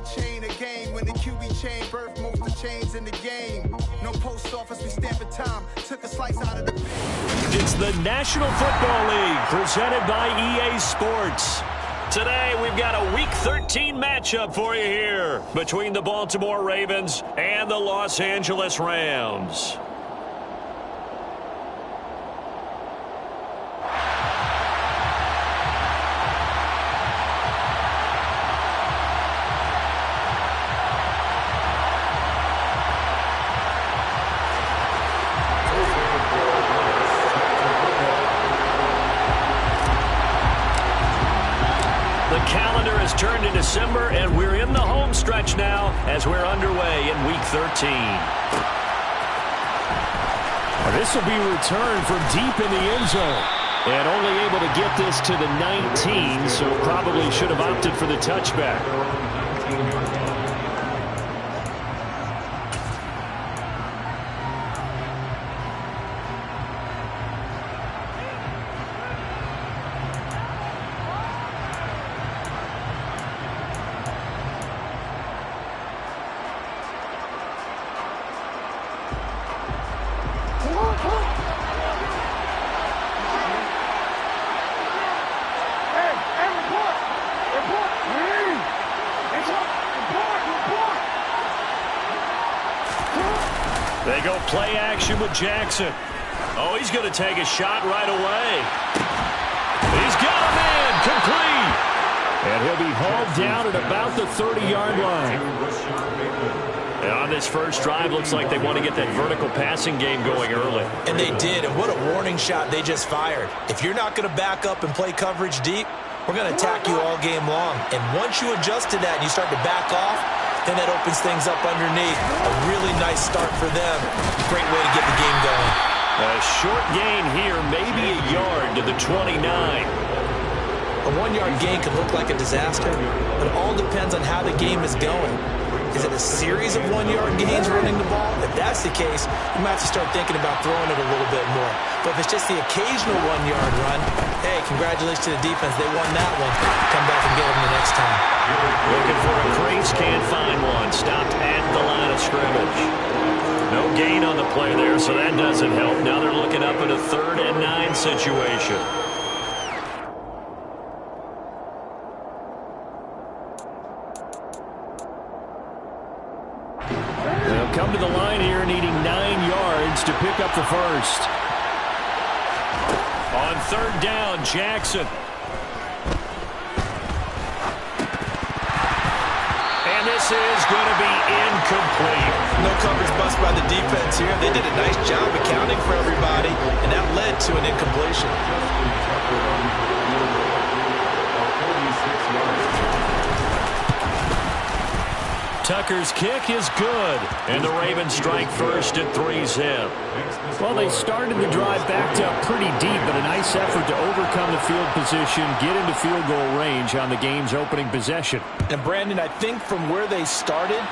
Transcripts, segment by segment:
chain of game. When the QB chain birthed most of the chains in the game. No post office, we stamping time. Took a slice out of the big. It's the National Football League presented by EA Sports. Today, we've got a Week 13 matchup for you here between the Baltimore Ravens and the Los Angeles Rams. Turned to December, and we're in the home stretch now as we're underway in Week 13. This will be returned from deep in the end zone. And only able to get this to the 19, so probably should have opted for the touchback. They go play action with Jackson. Oh, he's going to take a shot right away. He's got a man complete. And he'll be hauled down at about the 30-yard line. And on this first drive, looks like they want to get that vertical passing game going early. And they did, and what a warning shot they just fired. If you're not going to back up and play coverage deep, we're going to attack you all game long. And once you adjust to that and you start to back off, then that opens things up underneath. A really nice start for them. Great way to get the game going. A short gain here, maybe a yard to the 29. A 1-yard gain can look like a disaster, but it all depends on how the game is going. Is it a series of 1-yard gains running the ball? If that's the case, you might have to start thinking about throwing it a little bit more. But if it's just the occasional 1-yard run, hey, congratulations to the defense. They won that one. Come back and get them the next time. Looking for a crease, can't find one. Stopped at the line of scrimmage. No gain on the play there, so that doesn't help. Now they're looking up at a 3rd and 9 situation. They'll come to the line here needing 9 yards to pick up the first. On 3rd down, Jackson. And this is going to be incomplete. No coverage bust by the defense here. They did a nice job accounting for everybody, and that led to an incompletion. Tucker's kick is good, and the Ravens strike first at 3-zip. Well, they started the drive backed up pretty deep, but a nice effort to overcome the field position, get into field goal range on the game's opening possession. And, Brandon, I think from where they started,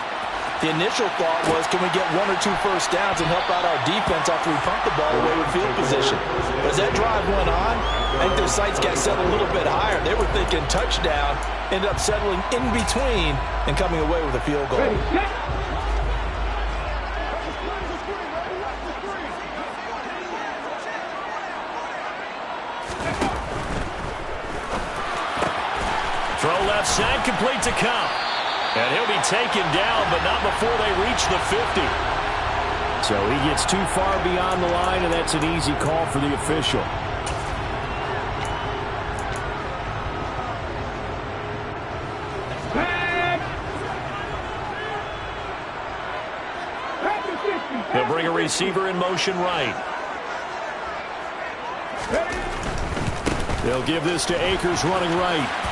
the initial thought was, can we get 1 or 2 first downs and help out our defense after we pump the ball away with field position? But as that drive went on, I think their sights got set a little bit higher. They were thinking touchdown, ended up settling in between and coming away with a field goal. Throw left side, complete to Kupp. And he'll be taken down, but not before they reach the 50. So he gets too far beyond the line, and that's an easy call for the official. He'll bring a receiver in motion right. They'll give this to Akers running right.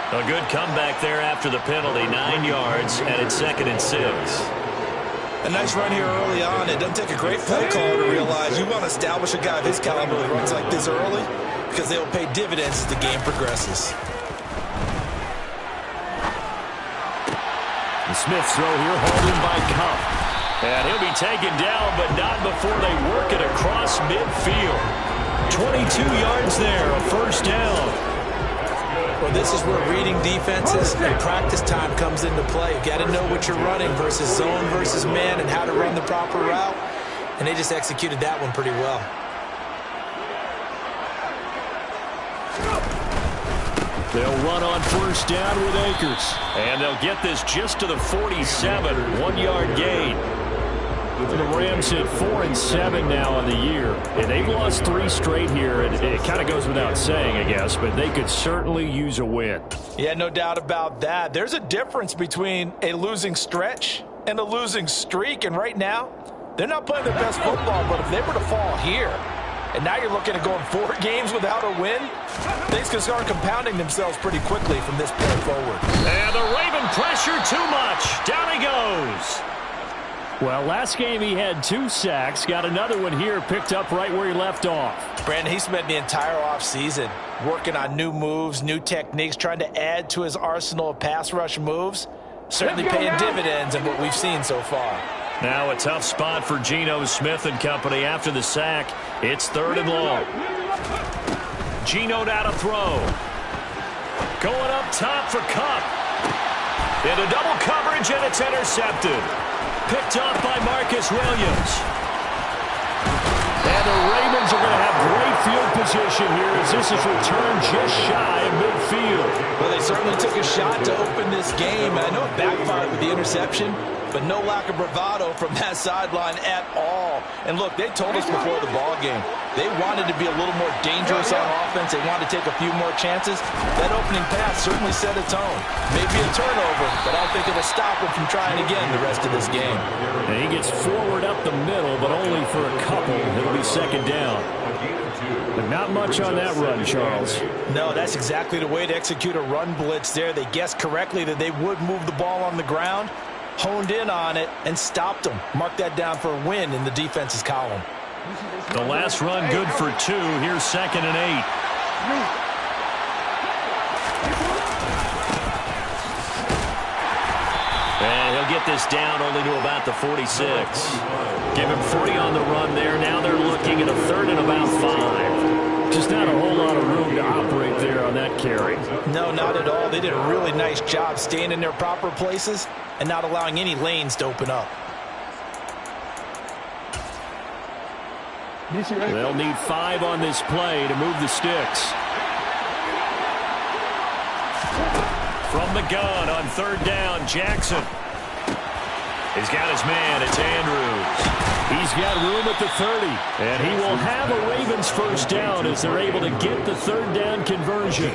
A good comeback there after the penalty. 9 yards, and it's 2nd and 6. A nice run here early on. It doesn't take a great play caller to realize you want to establish a guy of his caliber with runs like this early because they will pay dividends as the game progresses. The Smith's throw here hauled in by Kupp. And he'll be taken down, but not before they work it across midfield. 22 yards there, a first down. Well, this is where reading defenses and practice time comes into play. You got to know what you're running versus zone versus man and how to run the proper route. And they just executed that one pretty well. They'll run on first down with Akers. And they'll get this just to the 47, 1-yard gain. The Rams hit 4-7 now on the year. And they've lost 3 straight here. And it kind of goes without saying, I guess, but they could certainly use a win. Yeah, no doubt about that. There's a difference between a losing stretch and a losing streak. And right now, they're not playing their best football. But if they were to fall here, and now you're looking at going 4 games without a win, things can start compounding themselves pretty quickly from this point forward. And the Raven pressure too much. Down he goes. Well, last game he had 2 sacks. Got another one here picked up right where he left off. Brandon, he spent the entire offseason working on new moves, new techniques, trying to add to his arsenal of pass rush moves. Certainly paying dividends in what we've seen so far. Now a tough spot for Geno Smith and company after the sack. It's 3rd and long. Geno now to throw. Going up top for Kupp. Into double coverage, and it's intercepted. Picked up by Marcus Williams. And the Ravens are going to have great field position here as this is returned just shy of midfield. Well, they certainly took a shot to open this game, and I know it backfired with the interception, but no lack of bravado from that sideline at all. And look, they told us before the ball game, they wanted to be a little more dangerous on offense. They wanted to take a few more chances. That opening pass certainly set a tone. Maybe a turnover, but I don't think it'll stop him from trying again the rest of this game. And he gets forward up the middle, but only for a couple. It'll be 2nd down. But not much on that run, Charles. No, that's exactly the way to execute a run blitz there. They guessed correctly that they would move the ball on the ground, honed in on it, and stopped them. Mark that down for a win in the defense's column. The last run good for 2. Here's 2nd and 8. And he'll get this down only to about the 46. Give him 40 on the run there. Now they're looking at a 3rd and about 5. Just not a whole lot of room to operate there on that carry. No, not at all. They did a really nice job staying in their proper places and not allowing any lanes to open up. They'll need 5 on this play to move the sticks. From the gun on 3rd down, Jackson. He's got his man. It's Andrews. He's got room at the 30. And he will have a Ravens 1st down as they're able to get the 3rd down conversion.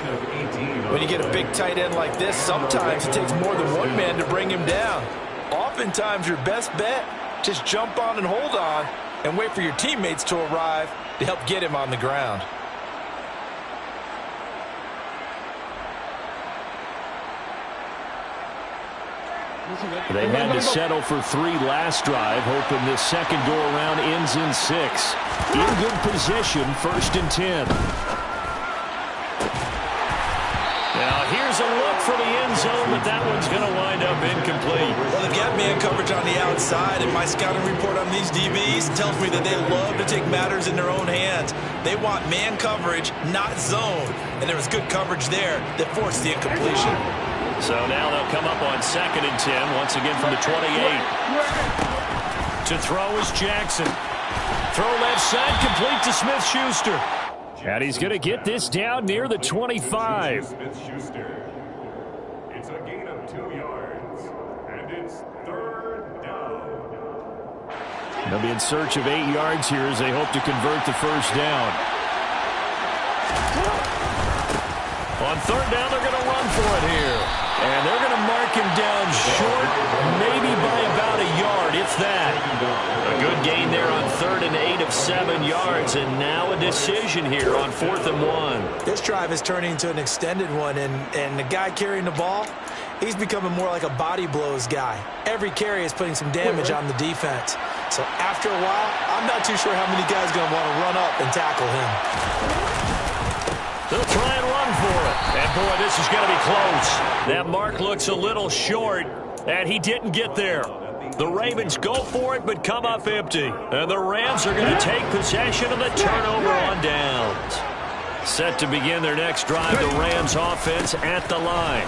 When you get a big tight end like this, sometimes it takes more than one man to bring him down. Oftentimes, your best bet, just jump on and hold on and wait for your teammates to arrive to help get him on the ground. They had to settle for 3 last drive, hoping this second go-around ends in 6. In good position, 1st and 10. Now here's a look for the end zone, but that one's going to wind up incomplete. Well, they've got man coverage on the outside, and my scouting report on these DBs tells me that they love to take matters in their own hands. They want man coverage, not zone. And there was good coverage there that forced the incompletion. So now they'll come up on 2nd and 10, once again from the 28. To throw is Jackson. Throw left side, complete to Smith-Schuster. And he's going to get this down near the 25. Smith-Schuster. It's a gain of 2 yards, and it's 3rd down. They'll be in search of 8 yards here as they hope to convert the 1st down. On 3rd down, they're going to run for it here. And they're going to mark him down short, maybe by about a yard, if that. A good gain there on 3rd and 8 of 7 yards, and now a decision here on 4th and 1. This drive is turning into an extended one, and the guy carrying the ball, he's becoming more like a body blows guy. Every carry is putting some damage on the defense. So after a while, I'm not too sure how many guys are going to want to run up and tackle him. They'll try and run for it. And, boy, this is going to be close. That mark looks a little short, and he didn't get there. The Ravens go for it but come up empty. And the Rams are going to take possession of the turnover on downs. Set to begin their next drive, the Rams offense at the line.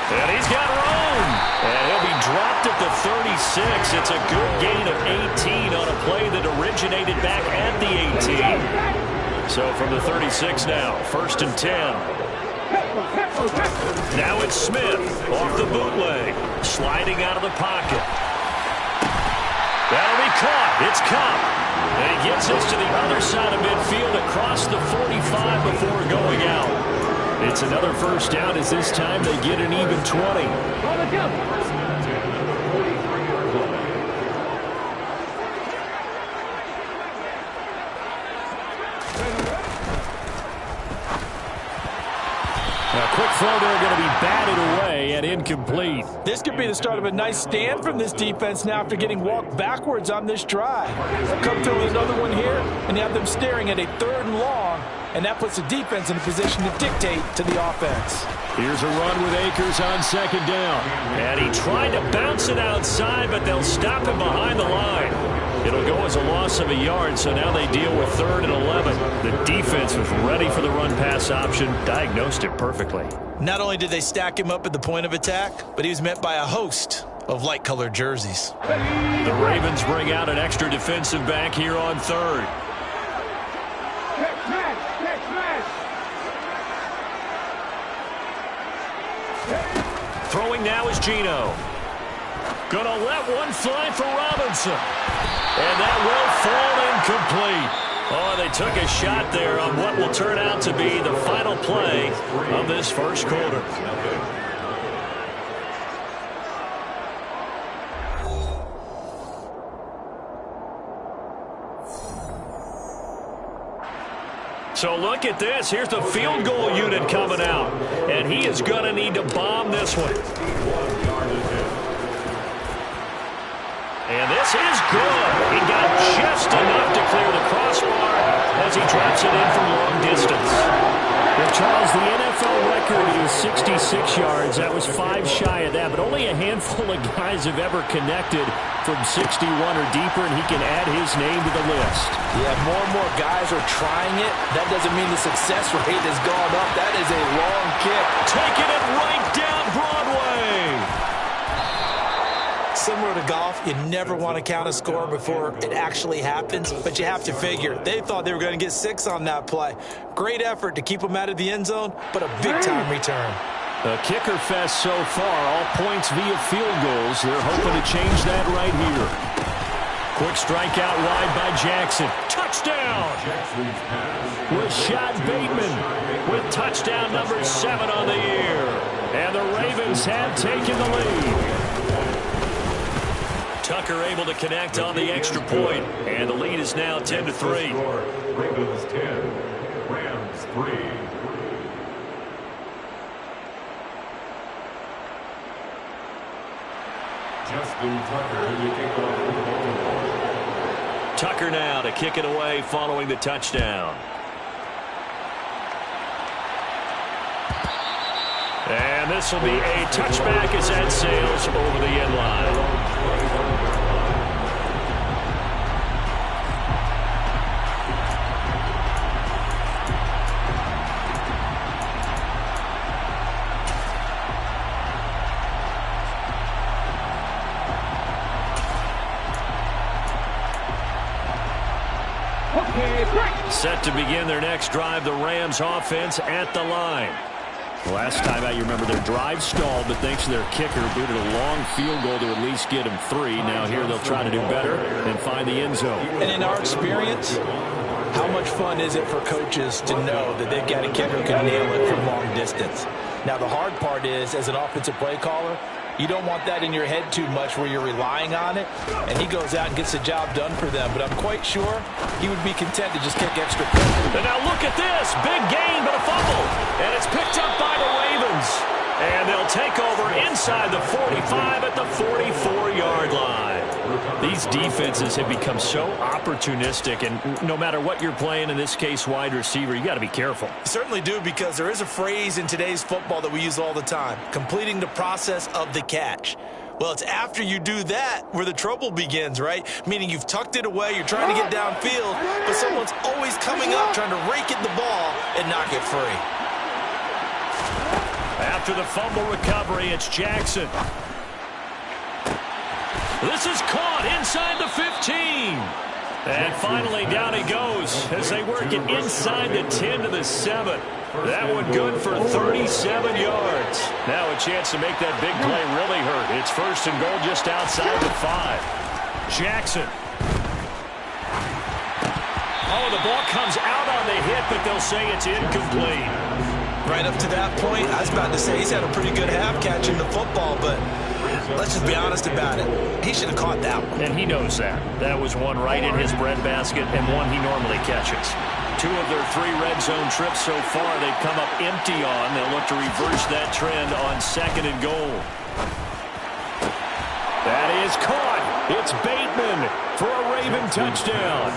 And he's got room. And he'll be dropped at the 36. It's a good gain of 18 on a play that originated back at the 18. So from the 36 now, 1st and 10. Now it's Smith off the bootleg, sliding out of the pocket. That'll be caught. It's Kupp. And he gets us to the other side of midfield across the 45 before going out. It's another first down as this time they get an even 20. A quick throw there, going to be batted away and incomplete. This could be the start of a nice stand from this defense now after getting walked backwards on this drive. Come through with another one here, and you have them staring at a 3rd and long, and that puts the defense in a position to dictate to the offense. Here's a run with Akers on 2nd down. And he tried to bounce it outside, but they'll stop him behind the line. It'll go as a loss of a yard, so now they deal with 3rd and 11. The defense was ready for the run-pass option, diagnosed it perfectly. Not only did they stack him up at the point of attack, but he was met by a host of light-colored jerseys. The Ravens bring out an extra defensive back here on 3rd. Throwing now is Geno. Gonna let one fly for Robinson. And that will fall incomplete. Oh, they took a shot there on what will turn out to be the final play of this first quarter. So look at this. Here's the field goal unit coming out. And he is going to need to bomb this one. And this is good. He got just enough to clear the crossbar as he drops it in from long distance. Well, Charles, the NFL record is 66 yards. That was 5 shy of that, but only a handful of guys have ever connected from 61 or deeper, and he can add his name to the list. Yeah, more and more guys are trying it. That doesn't mean the success rate has gone up. That is a long kick. Taking it right down Broadway. Similar to golf, you never want to count a score before it actually happens, but you have to figure. They thought they were going to get 6 on that play. Great effort to keep them out of the end zone, but a big-time return. A kicker fest so far, all points via field goals. They're hoping to change that right here. Quick strikeout wide by Jackson. Touchdown! Rashad Bateman with touchdown number 7 on the year. And the Ravens have taken the lead. Tucker able to connect on the extra point, and the lead is now 10-3. Ravens 10, Rams 3. Justin Tucker to kick off for Baltimore. Tucker now to kick it away following the touchdown. And this will be a touchback as that sails over the end line. Set to begin their next drive, the Rams offense at the line. Last time out, you remember their drive stalled, but thanks to their kicker, booted a long field goal to at least get them 3. Now here they'll try to do better and find the end zone. And in our experience, how much fun is it for coaches to know that they've got a kicker who can nail it from long distance? Now the hard part is, as an offensive play caller, you don't want that in your head too much where you're relying on it, and he goes out and gets the job done for them. But I'm quite sure he would be content to just kick extra points. And now look at this. Big gain, but a fumble. And it's picked up by the Ravens. And they'll take over inside the 45 at the 44-yard line. These defenses have become so opportunistic, and no matter what you're playing, in this case wide receiver, you got to be careful. You certainly do, because there is a phrase in today's football that we use all the time, completing the process of the catch. Well, it's after you do that where the trouble begins, right? Meaning you've tucked it away, you're trying to get downfield, but someone's always coming up trying to rake at the ball and knock it free. After the fumble recovery, it's Jackson. This is caught inside the 15. And finally, down he goes as they work it inside the 10 to the 7. That one good for 37 yards. Now a chance to make that big play really hurt. It's first and goal just outside the 5. Jackson. Oh, the ball comes out on the hit, but they'll say it's incomplete. Right up to that point, I was about to say he's had a pretty good half catching the football, but let's just be honest about it. He should have caught that one. And he knows that. That was one right in his breadbasket and one he normally catches. 2 of their 3 red zone trips so far they've come up empty on. They'll look to reverse that trend on 2nd and goal. That is caught. It's Bateman for a Raven touchdown.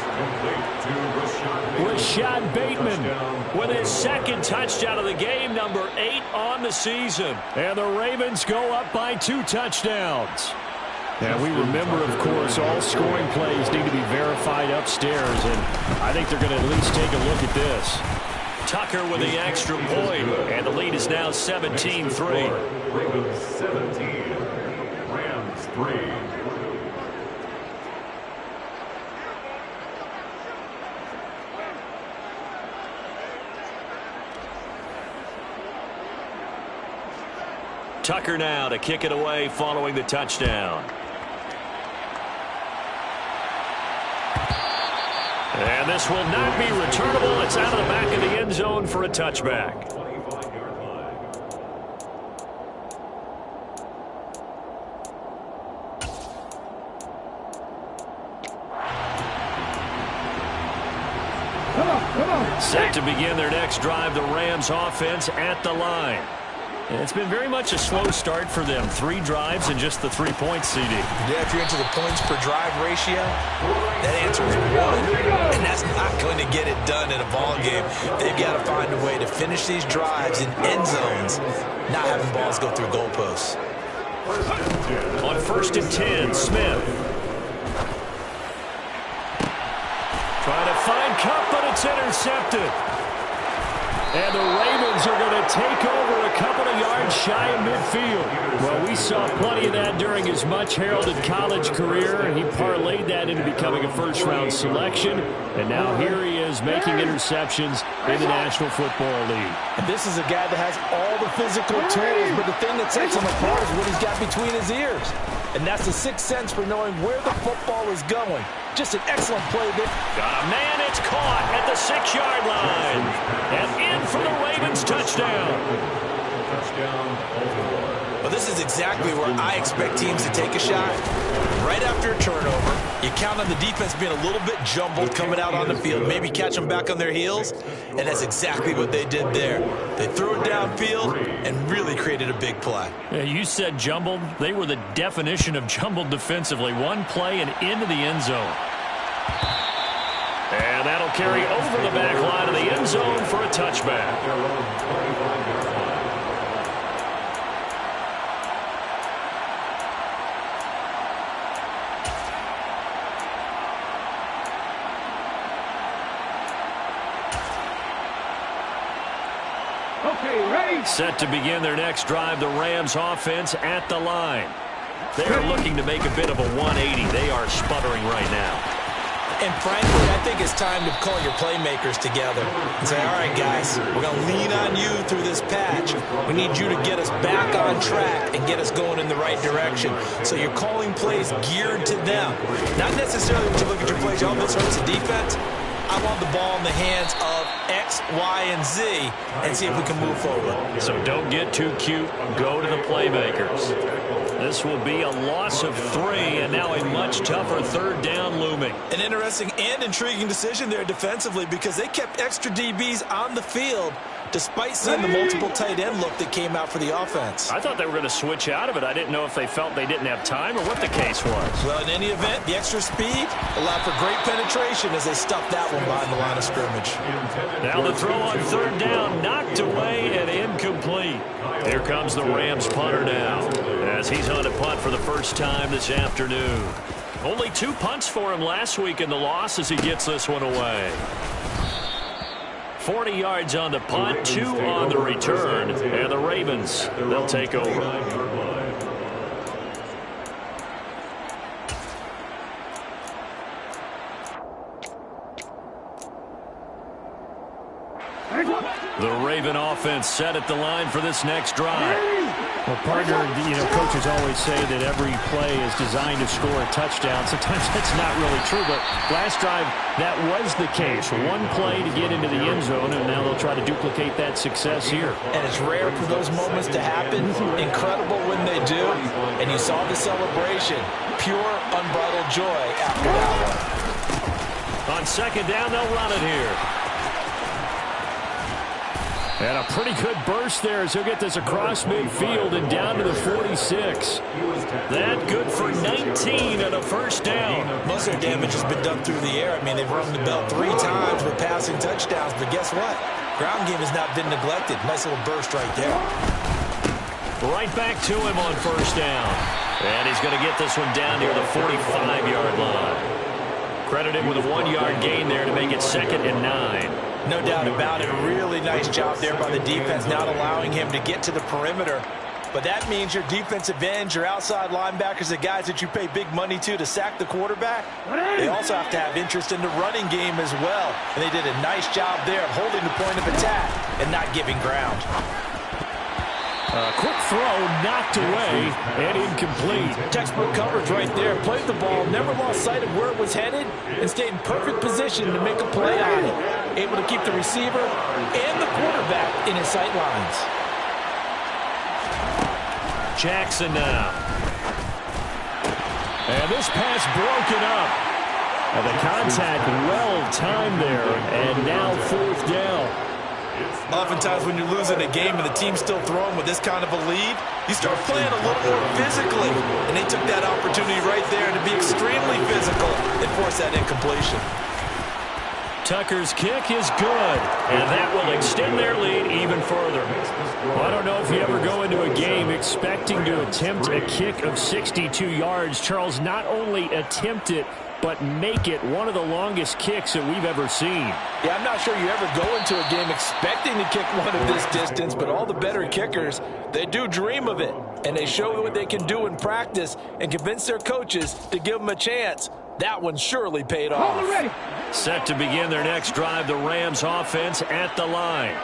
Rashad Bateman with his 2nd touchdown of the game, number 8 on the season. And the Ravens go up by 2 touchdowns. Yeah, we remember, of course, all scoring plays need to be verified upstairs, and I think they're going to at least take a look at this. Tucker with the extra point, and the lead is now 17-3. Ravens 17, Rams 3. Tucker now to kick it away following the touchdown. And this will not be returnable. It's out of the back of the end zone for a touchback. Set to begin their next drive, the Rams offense at the line. And it's been very much a slow start for them. 3 drives and just the 3 points, CD. Yeah, if you're into the points per drive ratio, that answer is 1. And that's not going to get it done in a ball game. They've got to find a way to finish these drives in end zones, not having balls go through goalposts. On 1st and 10, Smith. Trying to find Kupp, but it's intercepted. And the Ravens are going to take over a couple of yards shy of midfield. Well, we saw plenty of that during his much-heralded college career, and he parlayed that into becoming a first-round selection. And now here he is making interceptions in the National Football League. And this is a guy that has all the physical tools, but the thing that sets him apart is what he's got between his ears. And that's the 6th sense for knowing where the football is going. Just an excellent play there. Got a man, it's caught at the 6-yard line. And in for the Ravens touchdown. Well, this is exactly where I expect teams to take a shot. Right after a turnover, you count on the defense being a little bit jumbled coming out on the field, maybe catch them back on their heels, and that's exactly what they did there. They threw it downfield and really created a big play. Yeah, you said jumbled. They were the definition of jumbled defensively. One play and into the end zone. And that'll carry over the back line of the end zone for a touchback. Set to begin their next drive, the Rams offense at the line. They're looking to make a bit of a 180. They are sputtering right now. And frankly, I think it's time to call your playmakers together and say, all right, guys, we're going to lean on you through this patch. We need you to get us back on track and get us going in the right direction. So you're calling plays geared to them. Not necessarily when you look at your plays, all this hurts the defense. I want the ball in the hands of X, Y, and Z and see if we can move forward. So don't get too cute. Go to the playmakers. This will be a loss of 3, and now a much tougher 3rd down looming. An interesting and intriguing decision there defensively because they kept extra DBs on the field, despite seeing the multiple tight end look that came out for the offense. I thought they were going to switch out of it. I didn't know if they felt they didn't have time or what the case was. Well, in any event, the extra speed allowed for great penetration as they stuffed that one behind the line of scrimmage. Now the throw on third down, knocked away and incomplete. Here comes the Rams punter now, as he's on a punt for the first time this afternoon. Only 2 punts for him last week in the loss as he gets this one away. 40 yards on the punt, 2 on the return, and the Ravens, they'll take over. The Raven offense set at the line for this next drive. Well, partner, coaches always say that every play is designed to score a touchdown. Sometimes that's not really true, but last drive, that was the case. One play to get into the end zone, and now they'll try to duplicate that success here. And it's rare for those moments to happen. Incredible when they do. And you saw the celebration. Pure, unbridled joy after that one. On second down, they'll run it here. And a pretty good burst there as he'll get this across midfield and down to the 46. That good for 19 and a first down. Muscle damage has been done through the air. I mean, they've rung the bell 3 times with passing touchdowns, but guess what? Ground game has not been neglected. Nice little burst right there. Right back to him on first down. And he's going to get this one down near the 45-yard line. Credit him with a 1-yard gain there to make it 2nd and 9. No doubt about it. Really nice job there by the defense, not allowing him to get to the perimeter. But that means your defensive ends, your outside linebackers, the guys that you pay big money to sack the quarterback, they also have to have interest in the running game as well. And they did a nice job there of holding the point of attack and not giving ground. A quick throw, knocked away, and incomplete. Textbook coverage right there. Played the ball, never lost sight of where it was headed, and stayed in perfect position to make a play on it. Able to keep the receiver and the quarterback in his sight lines. Jackson now. And this pass broken up. And the contact well-timed there, and now 4th down. Oftentimes when you're losing a game and the team's still throwing with this kind of a lead, you start playing a little more physically. And they took that opportunity right there to be extremely physical and force that incompletion. Tucker's kick is good, and that will extend their lead even further. Well, I don't know if you ever go into a game expecting to attempt a kick of 62 yards. Charles, not only attempt it, but make it one of the longest kicks that we've ever seen. Yeah, I'm not sure you ever go into a game expecting to kick one of this distance, but all the better kickers, they do dream of it. And they show what they can do in practice and convince their coaches to give them a chance. That one surely paid off. Set to begin their next drive, the Rams offense at the line.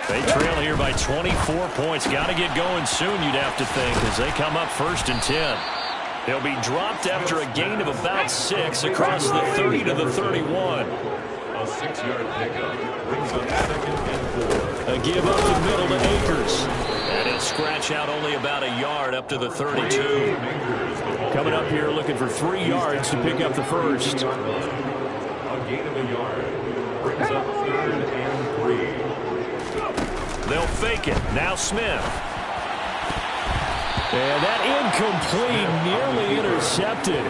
They trail here by 24 points. Got to get going soon, you'd have to think, as they come up 1st and 10. They'll be dropped after a gain of about 6 across the 30 to the 31. A 6-yard pickup brings up 2nd and 4. A give up the middle to Akers. And he'll scratch out only about a yard up to the 32. Coming up here looking for 3 yards to pick up the first. A gain of a yard brings up 3rd and 3. They'll fake it. Now Smith. And that incomplete, nearly intercepted.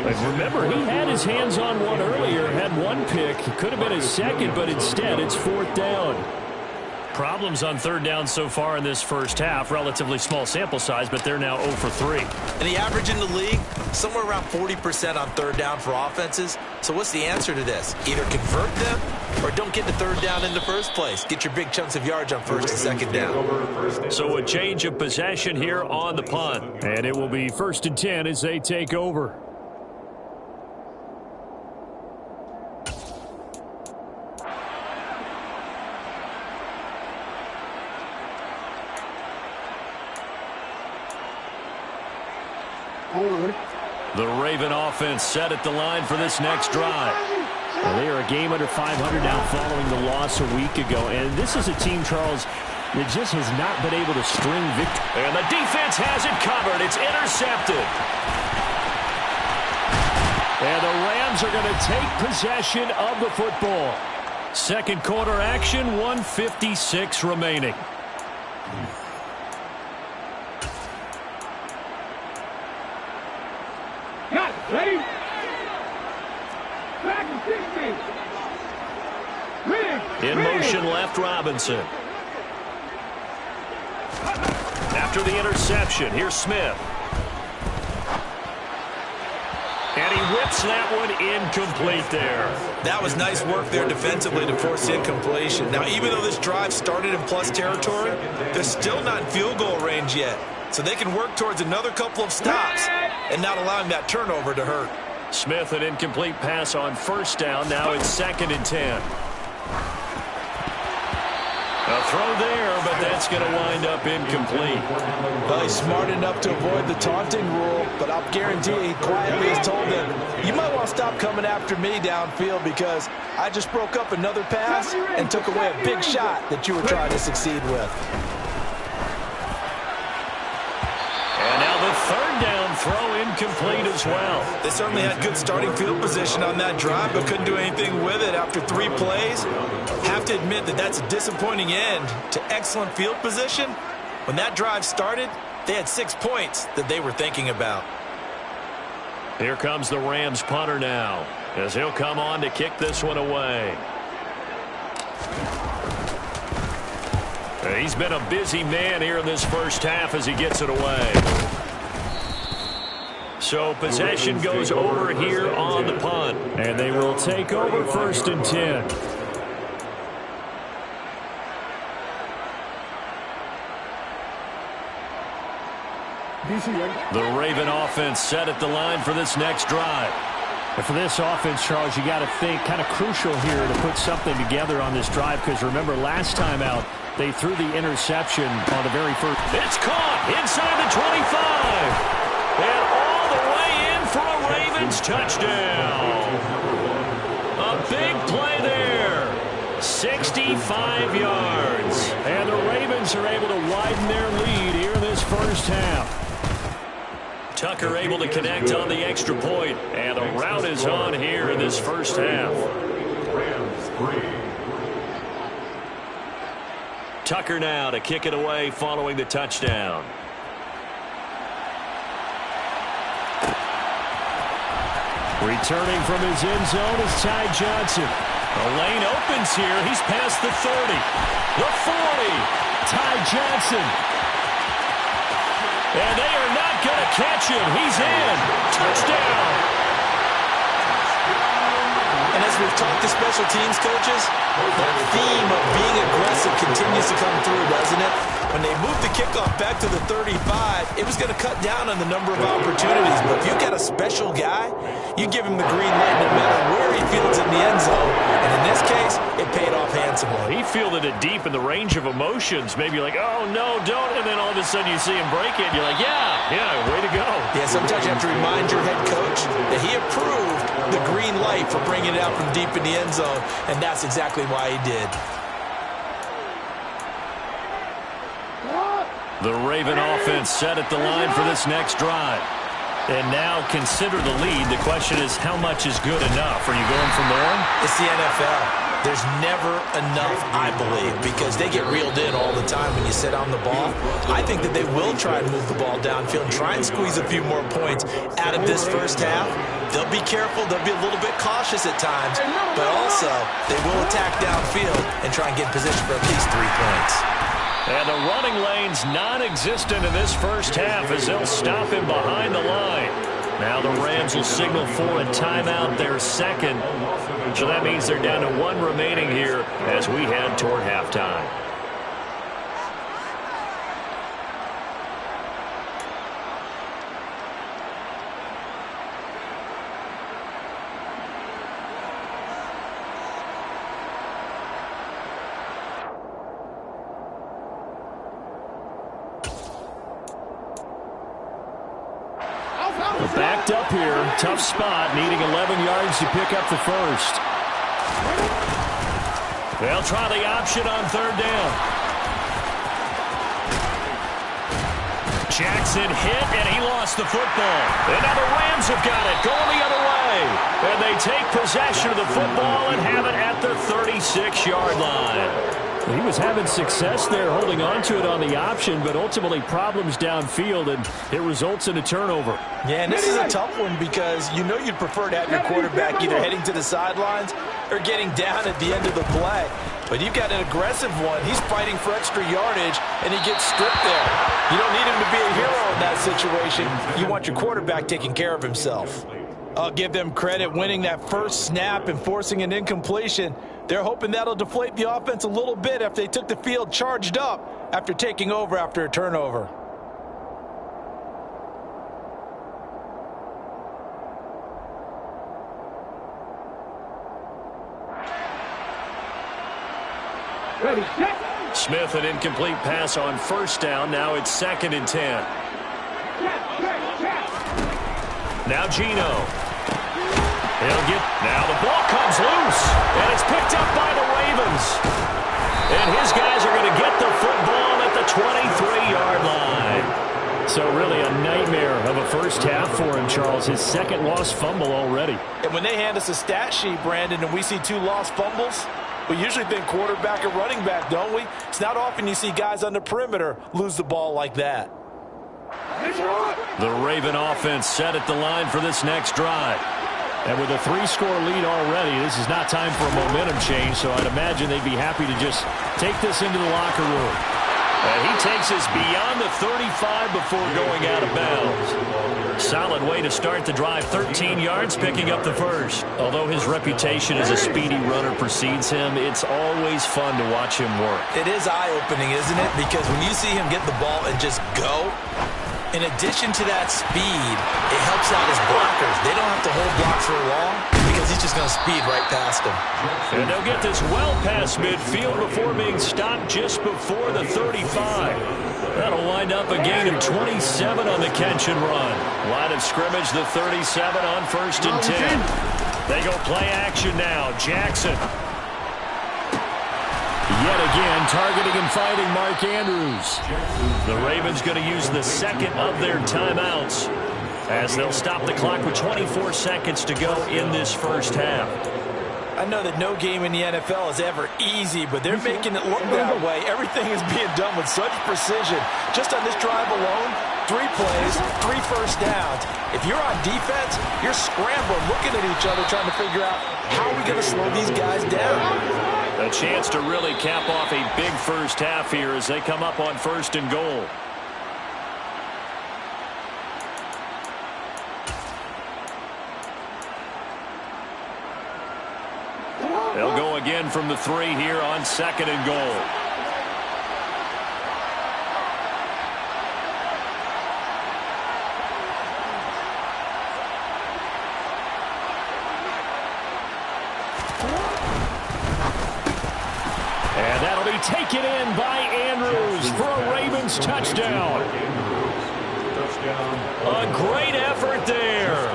But remember, he had his hands on one earlier, had one pick. Could have been his second, but instead it's 4th down. Problems on 3rd down so far in this first half. Relatively small sample size, but they're now 0 for 3. And the average in the league, somewhere around 40% on 3rd down for offenses. So what's the answer to this? Either convert them or don't get to 3rd down in the first place. Get your big chunks of yards on 1st and 2nd down. So a change of possession here on the punt. And it will be 1st and 10 as they take over. The Raven offense set at the line for this next drive. Well, they are a game under 500 now following the loss a week ago. And this is a team, Charles, that just has not been able to string victory. And the defense has it covered. It's intercepted. And the Rams are going to take possession of the football. Second quarter action, 1:56 remaining. Ready? Back 60. In motion left, Robinson. After the interception, here's Smith. And he whips that one incomplete there. That was nice work there defensively to force incompletion. Now, even though this drive started in plus territory, they're still not in field goal range yet. So they can work towards another couple of stops and not allowing that turnover to hurt. Smith, an incomplete pass on first down. Now it's 2nd and 10. A throw there, but that's going to wind up incomplete. Well, he's smart enough to avoid the taunting rule, but I'll guarantee he quietly has told them, you might want to stop coming after me downfield because I just broke up another pass and took away a big shot that you were trying to succeed with. And now the 3rd down throw incomplete as well. They certainly had good starting field position on that drive, but couldn't do anything with it after 3 plays. Have to admit that that's a disappointing end to excellent field position. When that drive started, they had 6 points that they were thinking about. Here comes the Rams punter now, as he'll come on to kick this one away. He's been a busy man here in this first half as he gets it away. So possession goes over here on the punt. And they will take over 1st and 10. The Raven offense set at the line for this next drive. And for this offense, Charles, you got to think kind of crucial here to put something together on this drive because remember last time out they threw the interception on the very first. It's caught inside the 25 and all the way in for a Ravens touchdown. A big play there. 65 yards. And the Ravens are able to widen their lead here in this first half. Tucker able to connect on the extra point, and the rout is on here in this first half. Tucker now to kick it away following the touchdown. Returning from his end zone is Ty Johnson. The lane opens here. He's past the 30, the 40. Ty Johnson. And they are not going to catch him. He's in. Touchdown. And as we've talked to special teams coaches, that theme of being aggressive continues to come through, doesn't it? When they moved the kickoff back to the 35, it was going to cut down on the number of opportunities. But if you've got a special guy, you give him the green light no matter where he fields in the end zone. And in this case, it paid off handsomely. He fielded it deep in the range of emotions. Maybe you're like, oh, no, don't. And then all of a sudden you see him break it. And you're like, yeah, way to go. Yeah, sometimes you have to remind your head coach that he approved the green light for bringing it out from deep in the end zone. And that's exactly why he did. The Raven offense set at the line for this next drive. And now consider the lead. The question is, how much is good enough? Are you going for more? It's the NFL. There's never enough, I believe, because they get reeled in all the time when you sit on the ball. I think that they will try and move the ball downfield and try and squeeze a few more points out of this first half. They'll be careful. They'll be a little bit cautious at times, but also they will attack downfield and try and get in position for at least 3 points. And the running lane's non-existent in this first half as they'll stop him behind the line. Now the Rams will signal for a timeout, their second. So that means they're down to 1 remaining here as we head toward halftime. Backed up here, tough spot, needing 11 yards to pick up the first. They'll try the option on 3rd down. Jackson hit, and he lost the football. And now the Rams have got it, going the other way. And they take possession of the football and have it at the 36-yard line. He was having success there holding on to it on the option, but ultimately problems downfield, and it results in a turnover. Yeah, and this is a tough one because you know you'd prefer to have your quarterback either heading to the sidelines or getting down at the end of the play. But you've got an aggressive one. He's fighting for extra yardage, and he gets stripped there. You don't need him to be a hero in that situation. You want your quarterback taking care of himself. I'll give them credit winning that first snap and forcing an incompletion. They're hoping that'll deflate the offense a little bit after they took the field charged up after taking over after a turnover. Ready, set. Smith, an incomplete pass on first down. Now it's 2nd and 10. Now Geno. Now the ball comes loose, and it's picked up by the Ravens. And his guys are going to get the football at the 23-yard line. So really a nightmare of a first half for him, Charles. His second lost fumble already. And when they hand us a stat sheet, Brandon, and we see 2 lost fumbles, we usually think quarterback or running back, don't we? It's not often you see guys on the perimeter lose the ball like that. The Raven offense set at the line for this next drive. And with a 3-score lead already, this is not time for a momentum change, so I'd imagine they'd be happy to just take this into the locker room. And he takes us beyond the 35 before going out of bounds. Solid way to start the drive, 13 yards, picking up the first. Although his reputation as a speedy runner precedes him, it's always fun to watch him work. It is eye-opening, isn't it? Because when you see him get the ball and just go, in addition to that speed, it helps out his blockers. They don't have to hold blocks for long because he's just going to speed right past them. And they'll get this well past midfield before being stopped just before the 35. That'll wind up a gain of 27 on the catch and run. Line of scrimmage, the 37 on 1st and 10. They go play action now. Jackson. Yet again, targeting and fighting Mark Andrews. The Ravens going to use the second of their timeouts as they'll stop the clock with 24 seconds to go in this first half. I know that no game in the NFL is ever easy, but they're making it look that way. Everything is being done with such precision. Just on this drive alone, 3 plays, 3 first downs. If you're on defense, you're scrambling, looking at each other, trying to figure out how are we going to slow these guys down. A chance to really cap off a big first half here as they come up on 1st and goal. They'll go again from the 3 here on 2nd and goal. And that'll be taken in by Andrews for a Ravens touchdown. A great effort there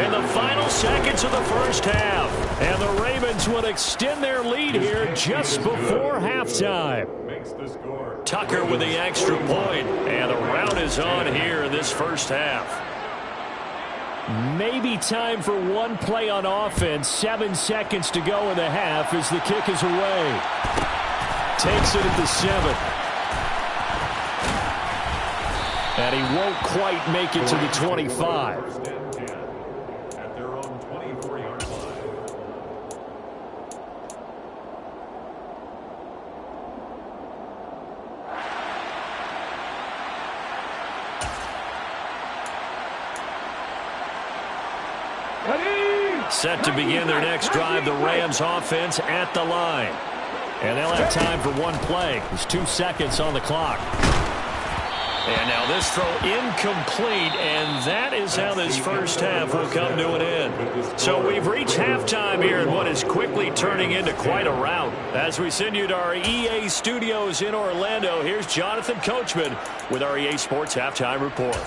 in the final seconds of the first half. And the Ravens would extend their lead here just before halftime. Tucker with the extra point, and the rout is on here in this first half. Maybe time for one play on offense. 7 seconds to go in the half as the kick is away. Takes it at the 7. And he won't quite make it to the 25. At their own 24-yard line. Set to begin their next drive, the Rams offense at the line. And they'll have time for one play. There's 2 seconds on the clock. And now this throw incomplete, and that is how this first half will come to an end. So we've reached halftime here in what is quickly turning into quite a rout. As we send you to our EA studios in Orlando, here's Jonathan Coachman with our EA Sports Halftime Report.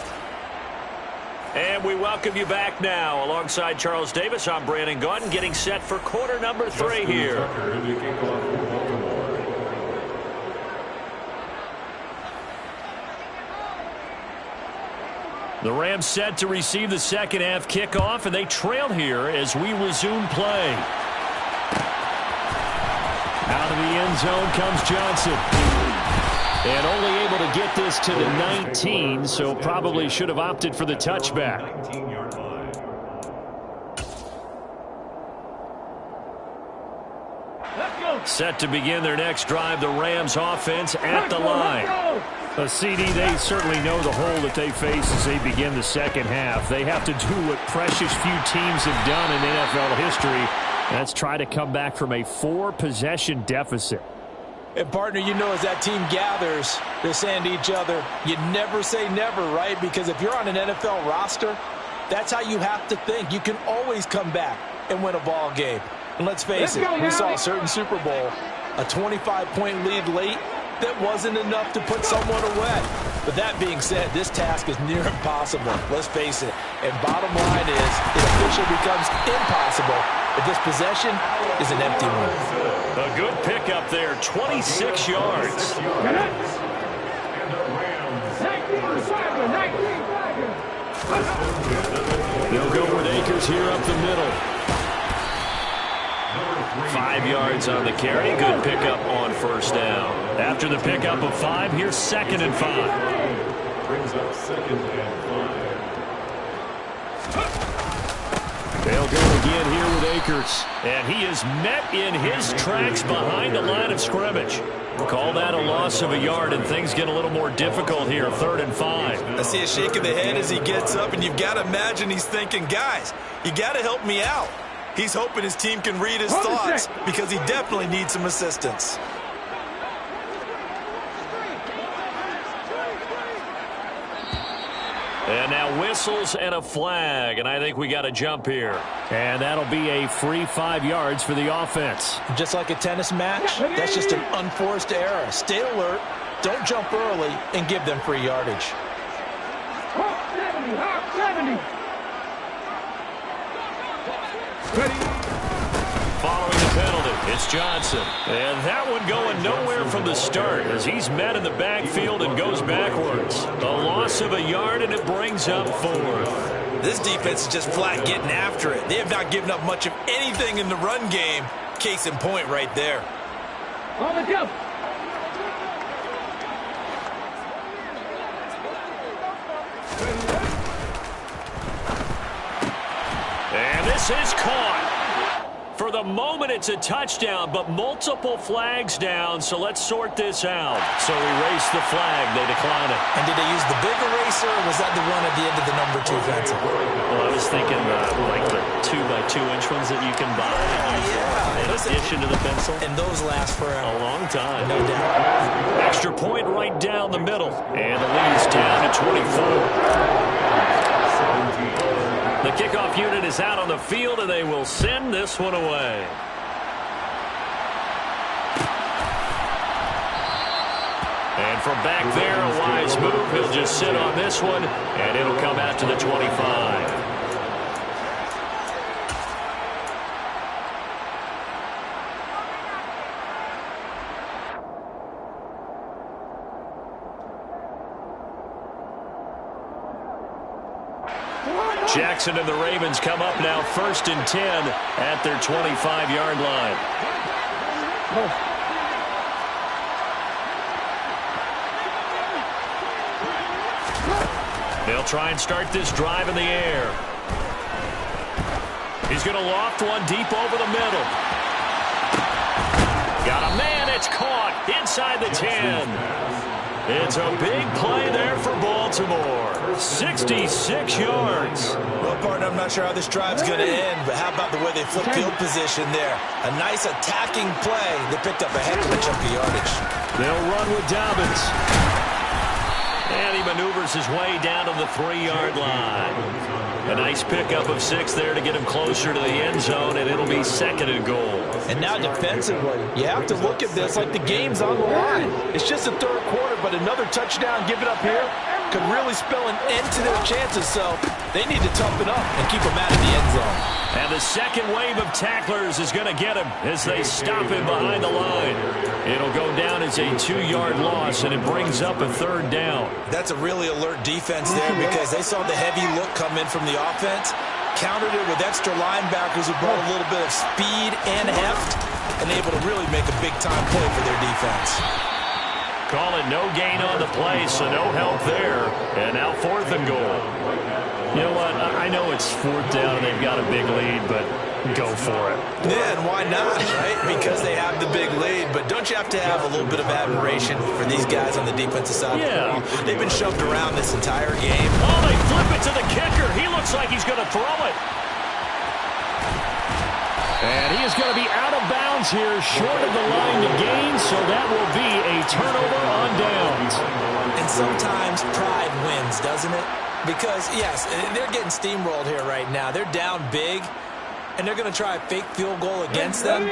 And we welcome you back now. Alongside Charles Davis, I'm Brandon Gaudin, getting set for quarter number 3 here. The Rams set to receive the second half kickoff, and they trail here as we resume play. Out of the end zone comes Johnson. And only able to get this to the 19, so probably should have opted for the touchback. 19-yard line. Set to begin their next drive, the Rams offense at the line. CD, they certainly know the hole that they face as they begin the second half. They have to do what precious few teams have done in NFL history. That's try to come back from a 4-possession deficit. And, partner, you know, as that team gathers, they're saying to each other, you never say never, right? Because if you're on an NFL roster, that's how you have to think. You can always come back and win a ball game. And let's face it, we saw a certain Super Bowl, a 25-point lead late that wasn't enough to put someone away. But that being said, this task is near impossible. Let's face it. And bottom line is, it officially becomes impossible if this possession is an empty one. A good pickup there, 26 yards. They'll go with Akers here up the middle. 5 yards on the carry. Good pickup on first down. After the pickup of 5, here's 2nd and 5. Brings up 2nd and 5. They'll go again here with Akers. And he is met in his tracks behind the line of scrimmage. Call that a loss of a yard, and things get a little more difficult here, 3rd and 5. I see a shake of the head as he gets up, and you've got to imagine he's thinking, guys, you got to help me out. He's hoping his team can read his thoughts because he definitely needs some assistance. And now whistles and a flag, and I think we got to jump here. And that'll be a free 5 yards for the offense. Just like a tennis match, that's just an unforced error. Stay alert, don't jump early, and give them free yardage. 70. Following the penalty, it's Johnson. And that one going nowhere from the start as he's met in the backfield and goes backwards. A loss of a yard, and it brings up 4th. This defense is just flat getting after it. They have not given up much of anything in the run game. Case in point right there. On the jump. And this is caught. For the moment, it's a touchdown, but multiple flags down, so let's sort this out. So erase the flag. They decline it. And did they use the big eraser, or was that the one at the end of the number 2 pencil? Well, I was thinking like the 2x2-inch ones that you can buy in addition to the pencil. And those last forever. A long time. No doubt. Extra point right down the middle. And the lead's down to 24. The kickoff unit is out on the field, and they will send this one away. And from back there, a wise move. He'll just sit on this one, and it'll come out to the 25. Jackson and the Ravens come up now 1st and 10 at their 25-yard line. They'll try and start this drive in the air. He's going to loft one deep over the middle. Got a man, it's caught inside the 10. It's a big play there for Baltimore. 66 yards. Well, partner, I'm not sure how this drive's going to end, but how about the way they flipped field position there? A nice attacking play. They picked up a heck of a chunk of yardage. They'll run with Dobbins. And he maneuvers his way down to the 3-yard line. A nice pickup of 6 there to get him closer to the end zone, and it'll be 2nd and goal. And now defensively, you have to look at this like the game's on the line. It's just the 3rd quarter, but another touchdown given up here, could really spell an end to their chances, so they need to toughen up and keep them out of the end zone. And the second wave of tacklers is going to get him as they stop him behind the line. It'll go down as a 2-yard loss, and it brings up a third down. That's a really alert defense there because they saw the heavy look come in from the offense, countered it with extra linebackers who brought a little bit of speed and heft, and able to really make a big-time play for their defense. Call it no gain on the play, so no help there. And now 4th and goal. You know what? I know it's 4th down and they've got a big lead, but go for it. Yeah, and why not, right? Because they have the big lead. But don't you have to have a little bit of admiration for these guys on the defensive side? Yeah. They've been shoved around this entire game. Oh, they flip it to the kicker. He looks like he's going to throw it. And he is going to be out of bounds here, short of the line to gain, so that will be a turnover on downs. And sometimes pride wins, doesn't it? Because, yes, they're getting steamrolled here right now. They're down big, and they're going to try a fake field goal against them.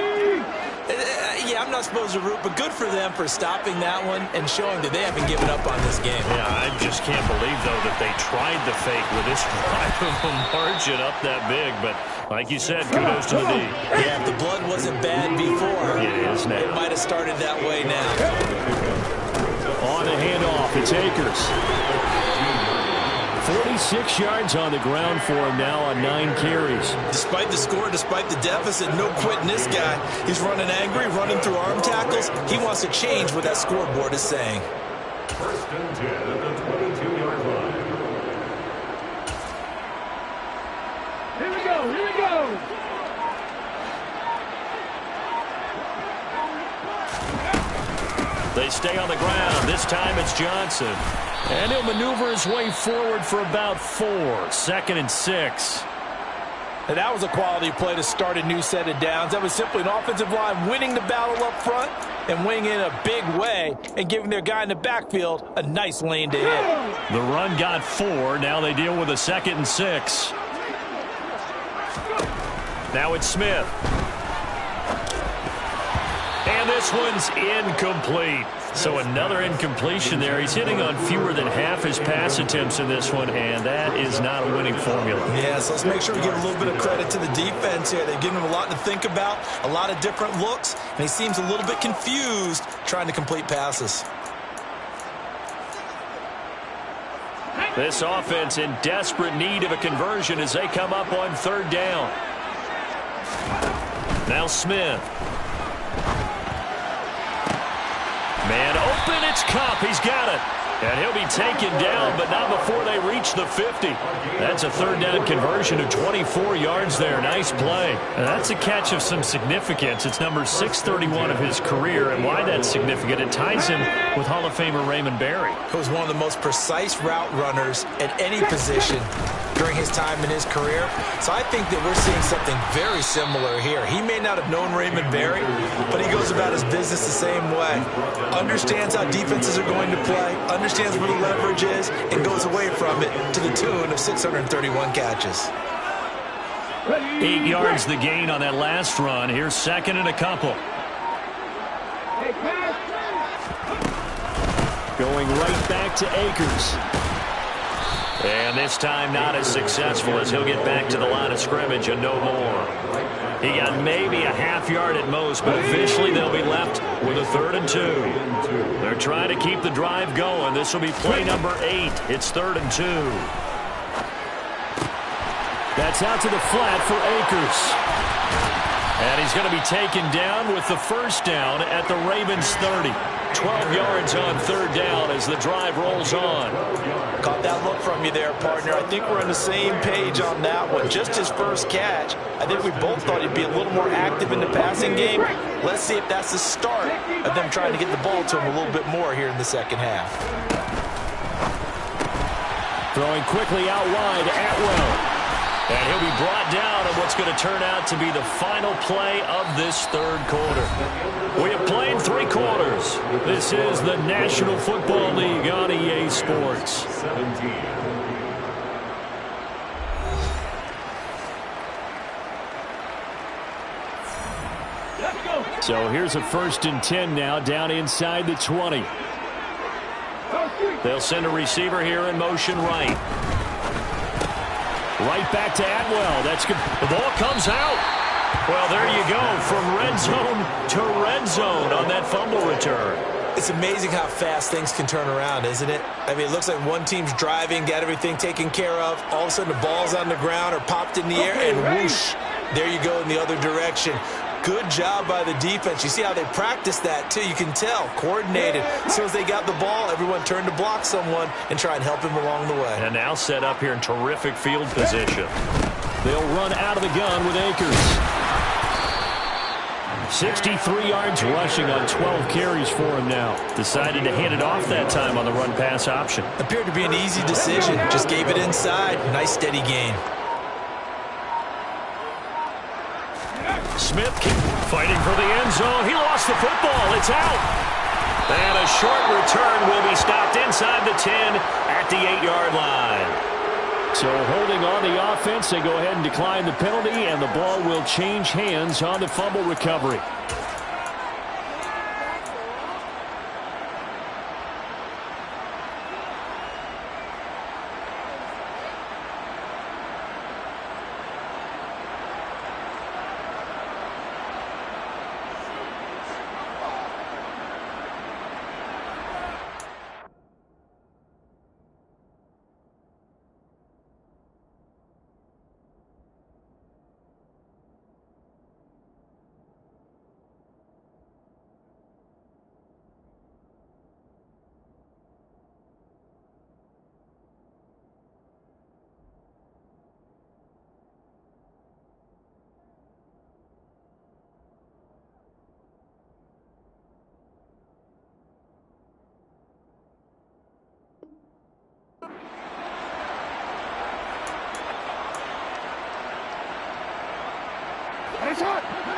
Yeah, I'm not supposed to root, but good for them for stopping that one and showing that they haven't given up on this game. Yeah, I just can't believe, though, that they tried the fake with this drive of a margin up that big. But like you said, kudos to the D. Yeah, if the blood wasn't bad before, it is now. It might have started that way now. On the handoff, it's Akers. 46 yards on the ground for him now on 9 carries. Despite the score, despite the deficit, no quitting this guy. He's running angry, running through arm tackles. He wants to change what that scoreboard is saying. 1st and 10 at the 22-yard line. Here we go, here we go. They stay on the ground. This time it's Johnson. And he'll maneuver his way forward for about 4. 2nd and 6. Now, that was a quality play to start a new set of downs. That was simply an offensive line winning the battle up front and winning in a big way and giving their guy in the backfield a nice lane to hit. The run got 4. Now they deal with a 2nd and 6. Now it's Smith. And this one's incomplete. So another incompletion there. He's hitting on fewer than half his pass attempts in this one, and that is not a winning formula. Yeah, so let's make sure we give a little bit of credit to the defense here. They've given him a lot to think about, a lot of different looks, and he seems a little bit confused trying to complete passes. This offense in desperate need of a conversion as they come up on 3rd down. Now Smith. Man open, it's Kupp. He's got it. And he'll be taken down, but not before they reach the 50. That's a 3rd down conversion of 24 yards there. Nice play. And that's a catch of some significance. It's number 631 of his career. And why that's significant, it ties him with Hall of Famer Raymond Berry. He was one of the most precise route runners at any position during his time in his career. So I think that we're seeing something very similar here. He may not have known Raymond Berry, but he goes about his business the same way. Understands how defenses are going to play, understands where the leverage is, and goes away from it to the tune of 631 catches. 8 yards the gain on that last run. Here's 2nd and a couple. Going right back to Akers. And this time not as successful as he'll get back to the line of scrimmage and no more. He got maybe a half yard at most, but officially they'll be left with a 3rd and 2. They're trying to keep the drive going. This will be play number 8. It's 3rd and 2. That's out to the flat for Akers. And he's going to be taken down with the 1st down at the Ravens 30. 12 yards on 3rd down as the drive rolls on. Caught that look from you there, partner. I think we're on the same page on that one. Just his first catch. I think we both thought he'd be a little more active in the passing game. Let's see if that's the start of them trying to get the ball to him a little bit more here in the 2nd half. Throwing quickly out wide, Atwell. And he'll be brought down on what's going to turn out to be the final play of this 3rd quarter. We have played 3 quarters. This is the National Football League on EA Sports. 17. So here's a 1st and 10 now down inside the 20. They'll send a receiver here in motion right. Right back to Atwell. That's good. The ball comes out. Well, there you go. From red zone to red zone on that fumble return. It's amazing how fast things can turn around, isn't it? I mean, it looks like one team's driving, got everything taken care of. All of a sudden, the ball's on the ground or popped in the air, and whoosh, there you go in the other direction. Good job by the defense. You see how they practiced that, too. You can tell. Coordinated. As soon as they got the ball, everyone turned to block someone and try and help him along the way. And now set up here in terrific field position. They'll run out of the gun with Akers. 63 yards rushing on 12 carries for him now. Decided to hand it off that time on the run-pass option. Appeared to be an easy decision. Just gave it inside. Nice steady gain. Smith fighting for the end zone. He lost the football. It's out. And a short return will be stopped inside the 10 at the 8-yard line. So holding on the offense, they go ahead and decline the penalty, and the ball will change hands on the fumble recovery.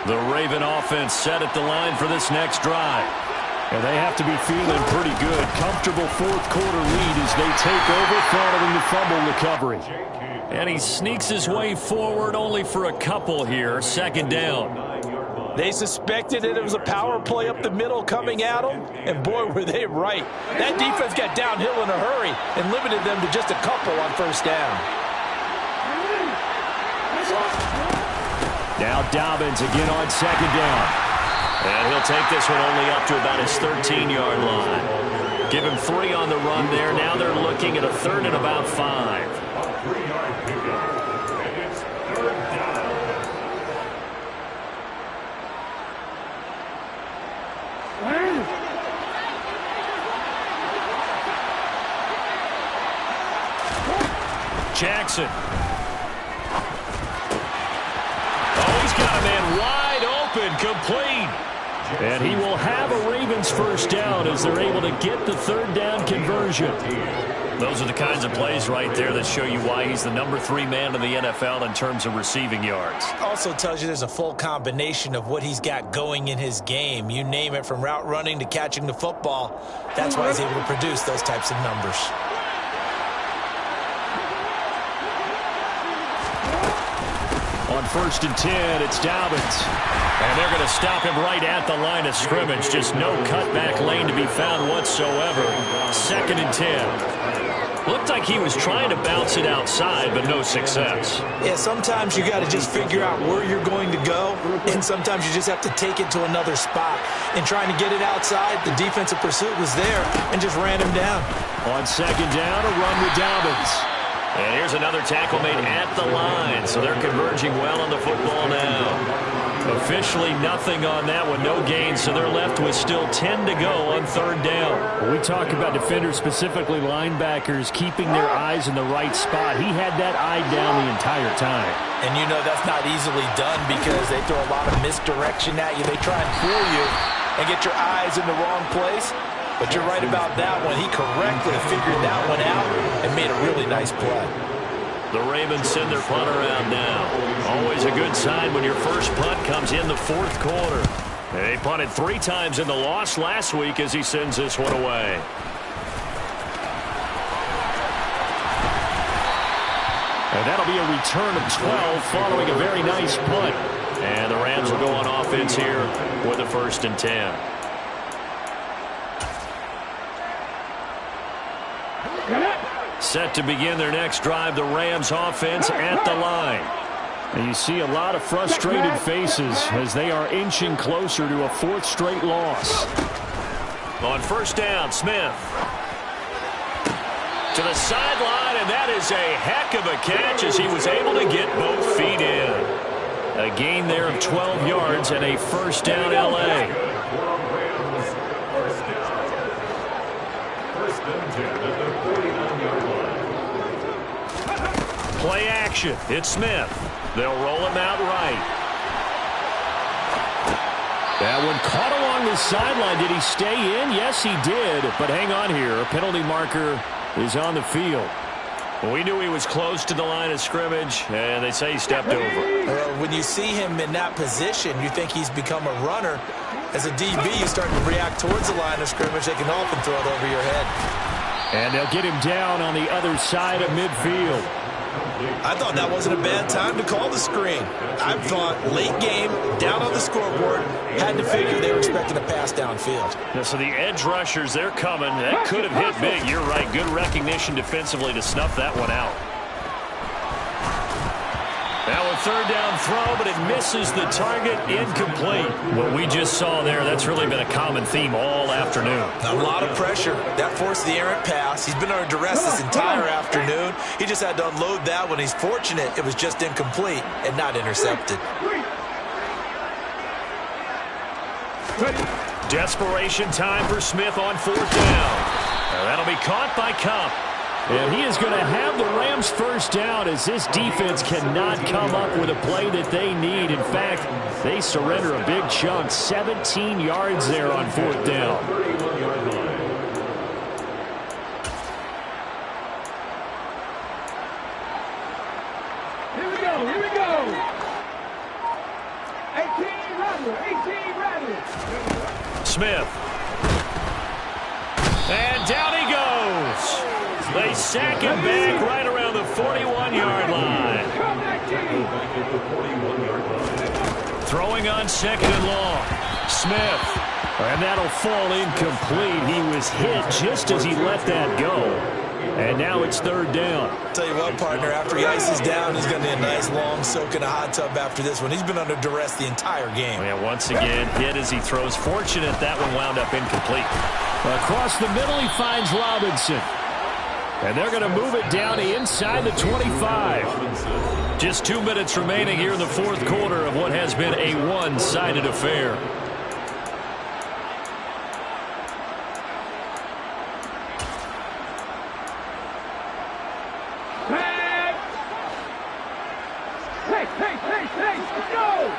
The Raven offense set at the line for this next drive. And they have to be feeling pretty good. Comfortable fourth-quarter lead as they take over following the fumble recovery. And he sneaks his way forward only for a couple here. Second down. They suspected that it was a power play up the middle coming at them, and boy, were they right. That defense got downhill in a hurry and limited them to just a couple on first down. Now Dobbins again on second down. And he'll take this one only up to about his 13-yard line. Give him 3 on the run there. Now they're looking at a third and about 5. A 3-yard pickup, and it's third down. Jackson. Oh, he's got a man wide open, complete. And he will have a Ravens first down as they're able to get the third down conversion. Those are the kinds of plays right there that show you why he's the number 3 man in the NFL in terms of receiving yards. Also tells you there's a full combination of what he's got going in his game. You name it, from route running to catching the football. That's why he's able to produce those types of numbers. On 1st and 10, it's Dobbins. And they're going to stop him right at the line of scrimmage. Just no cutback lane to be found whatsoever. 2nd and 10. Looked like he was trying to bounce it outside, but no success. Yeah, sometimes you got to just figure out where you're going to go, and sometimes you just have to take it to another spot. And trying to get it outside, the defensive pursuit was there and just ran him down. On 2nd down, a run with Dobbins. And here's another tackle made at the line, so they're converging well on the football now. Officially nothing on that one, no gain, so they're left with still 10 to go on 3rd down. When we talk about defenders, specifically linebackers, keeping their eyes in the right spot. He had that eye down the entire time. And you know that's not easily done because they throw a lot of misdirection at you. They try and fool you and get your eyes in the wrong place. But you're right about that one. He correctly figured that one out and made a really nice play. The Ravens send their punt around now. Always a good sign when your first punt comes in the 4th quarter. They punted 3 times in the loss last week as he sends this one away. And that'll be a return of 12 following a very nice punt. And the Rams will go on offense here with a 1st and 10. Set to begin their next drive, the Rams offense at the line. And you see a lot of frustrated faces as they are inching closer to a 4th straight loss. On first down, Smith. To the sideline, and that is a heck of a catch as he was able to get both feet in. A gain there of 12 yards and a first down, L.A. Play action. It's Smith. They'll roll him out right. That one caught along the sideline. Did he stay in? Yes, he did. But hang on here. A penalty marker is on the field. We knew he was close to the line of scrimmage, and they say he stepped over. When you see him in that position, you think he's become a runner. As a DB, you start to react towards the line of scrimmage. They can often throw it over your head. And they'll get him down on the other side of midfield. I thought that wasn't a bad time to call the screen. I thought late game, down on the scoreboard, had to figure they were expecting a pass downfield. Yeah, so the edge rushers, they're coming. That could have hit big. You're right. Good recognition defensively to snuff that one out. Now a third down throw, but it misses the target, incomplete. What we just saw there, that's really been a common theme all afternoon. A lot of pressure. That forced the errant pass. He's been under duress this entire afternoon. He just had to unload that one. He's fortunate it was just incomplete and not intercepted. Desperation time for Smith on 4th down. That'll be caught by Kupp. And he is going to have the Rams first down as this defense cannot come up with a play that they need. In fact, they surrender a big chunk, 17 yards there on 4th down. Here we go, here we go. 18 Rattler. Smith. And down he goes. They sack him back right around the 41-yard line. Throwing on 2nd and long. Smith. And that'll fall incomplete. He was hit just as he let that go. And now it's 3rd down. Tell you what, partner, after he ices down, he's going to need a nice long soak in a hot tub after this one. He's been under duress the entire game. Yeah, once again, hit as he throws. Fortunate that one wound up incomplete. Across the middle, he finds Robinson. And they're going to move it down to inside the 25. Just 2 minutes remaining here in the 4th quarter of what has been a one-sided affair. Hey, let's go!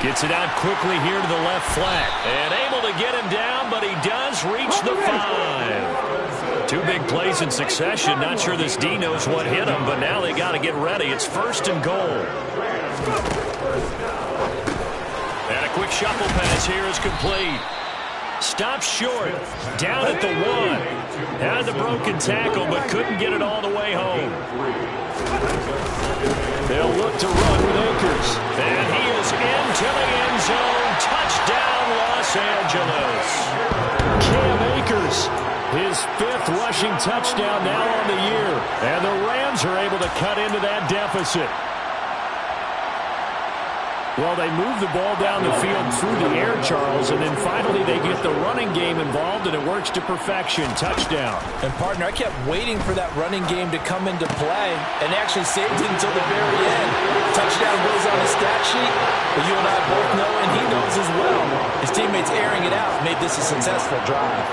Gets it out quickly here to the left flat. And able to get him down, but he does reach the 5. 2 big plays in succession. Not sure this D knows what hit him, but now they got to get ready. It's 1st and goal. And a quick shuffle pass here is complete. Stops short. Down at the 1. Had the broken tackle, but couldn't get it all the way home. They'll look to run with Akers. And he is into the end zone. Touchdown, Los Angeles. Cam Akers, his 5th rushing touchdown now on the year. And the Rams are able to cut into that deficit. Well, they move the ball down the field through the air, Charles, and then finally they get the running game involved, and it works to perfection. Touchdown. And, partner, I kept waiting for that running game to come into play and actually saved it until the very end. Touchdown goes on the stat sheet, but you and I both know, and he knows as well, his teammates airing it out made this a successful drive.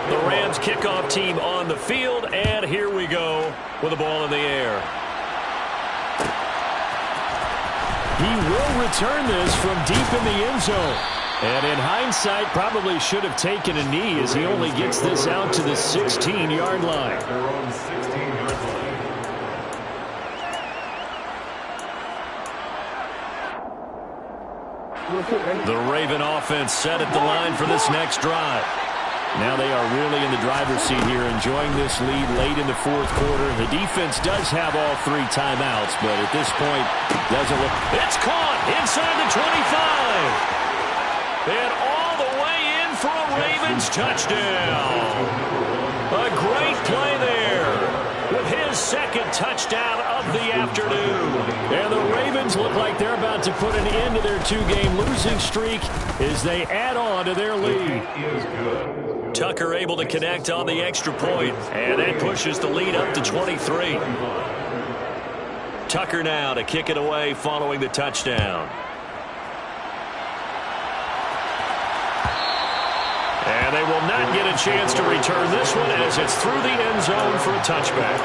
The Rams kickoff team on the field, and here we go with the ball in the air. He will return this from deep in the end zone. And in hindsight, probably should have taken a knee as he only gets this out to the 16-yard line. The Raven offense set at the line for this next drive. Now they are really in the driver's seat here, enjoying this lead late in the fourth quarter. The defense does have all 3 timeouts, but at this point, doesn't look... It's caught inside the 25. And all the way in for a Ravens touchdown. A great play there with his second touchdown of the afternoon. And the Ravens look like they're about to put an end to their 2-game losing streak as they add on to their lead. Tucker able to connect on the extra point, and that pushes the lead up to 23. Tucker now to kick it away following the touchdown. And they will not get a chance to return this one as it's through the end zone for a touchback.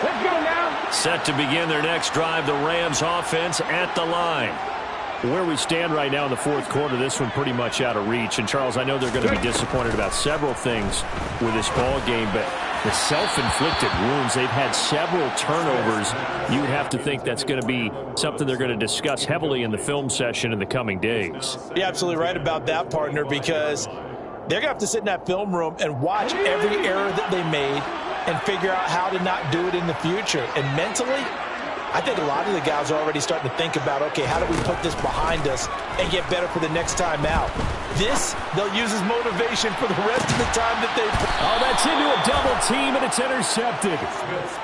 Let's go now. Set to begin their next drive, the Rams offense at the line. Where we stand right now in the fourth quarter, this one pretty much out of reach. And, Charles, I know they're going to be disappointed about several things with this ball game, but the self-inflicted wounds, they've had several turnovers. You would have to think that's going to be something they're going to discuss heavily in the film session in the coming days. You're absolutely right about that, partner, because they're going to have to sit in that film room and watch every error that they made and figure out how to not do it in the future. And mentally, I think a lot of the guys are already starting to think about, okay, how do we put this behind us and get better for the next time out? This, they'll use as motivation for the rest of the time that they... Oh, that's into a double team, and it's intercepted.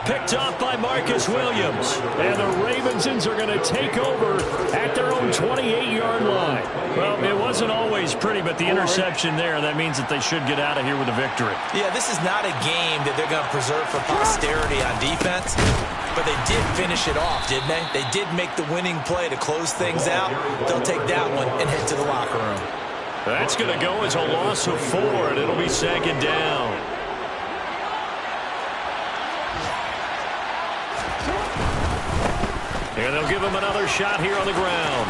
Picked off by Marcus Williams. And the Ravensons are going to take over at their own 28-yard line. Well, it wasn't always pretty, but the interception there, that means that they should get out of here with a victory. Yeah, this is not a game that they're going to preserve for posterity on defense, but they did finish it off, didn't they? They did make the winning play to close things out. They'll take that one and head to the locker room. That's going to go as a loss of 4, and it'll be second down. And they'll give him another shot here on the ground.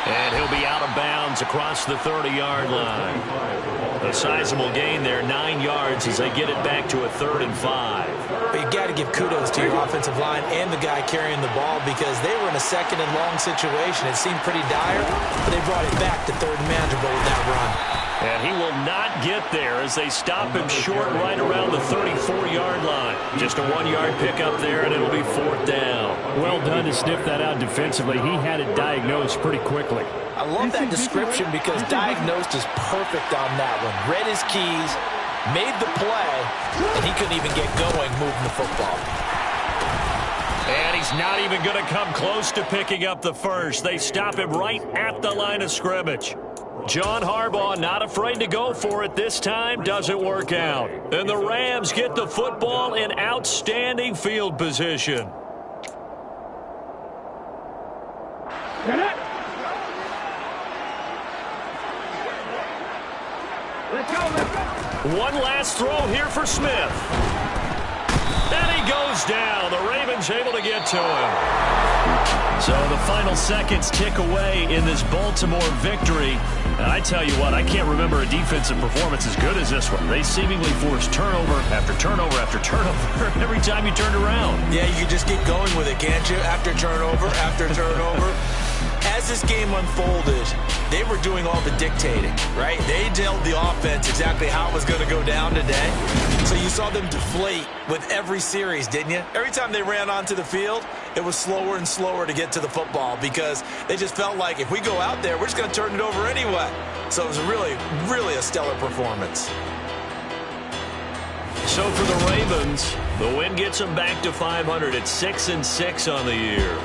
And he'll be out of bounds across the 30-yard line. A sizable gain there, 9 yards as they get it back to a 3rd and 5. But you got to give kudos to your offensive line and the guy carrying the ball because they were in a 2nd and long situation. It seemed pretty dire, but they brought it back to 3rd and manageable with that run. And he will not get there as they stop him short right around the 34-yard line. Just a 1-yard pickup there, and it'll be 4th down. Well done to sniff that out defensively. He had it diagnosed pretty quickly. I love that description because diagnosed is perfect on that one. Read his keys, made the play, and he couldn't even get going moving the football. And he's not even going to come close to picking up the first. They stop him right at the line of scrimmage. John Harbaugh not afraid to go for it this time. Doesn't work out. And the Rams get the football in outstanding field position. Let's go, let's go. One last throw here for Smith. And he goes down. The Ravens able to get to him. So the final seconds tick away in this Baltimore victory. And I tell you what, I can't remember a defensive performance as good as this one. They seemingly forced turnover after turnover after turnover every time you turned around. Yeah, you can just keep going with it, can't you? After turnover, after turnover. As this game unfolded, they were doing all the dictating, right? They told the offense exactly how it was going to go down today. So you saw them deflate with every series, didn't you? Every time they ran onto the field, it was slower and slower to get to the football because they just felt like if we go out there, we're just going to turn it over anyway. So it was really, really a stellar performance. So for the Ravens, the win gets them back to 500 at 6-6 on the year.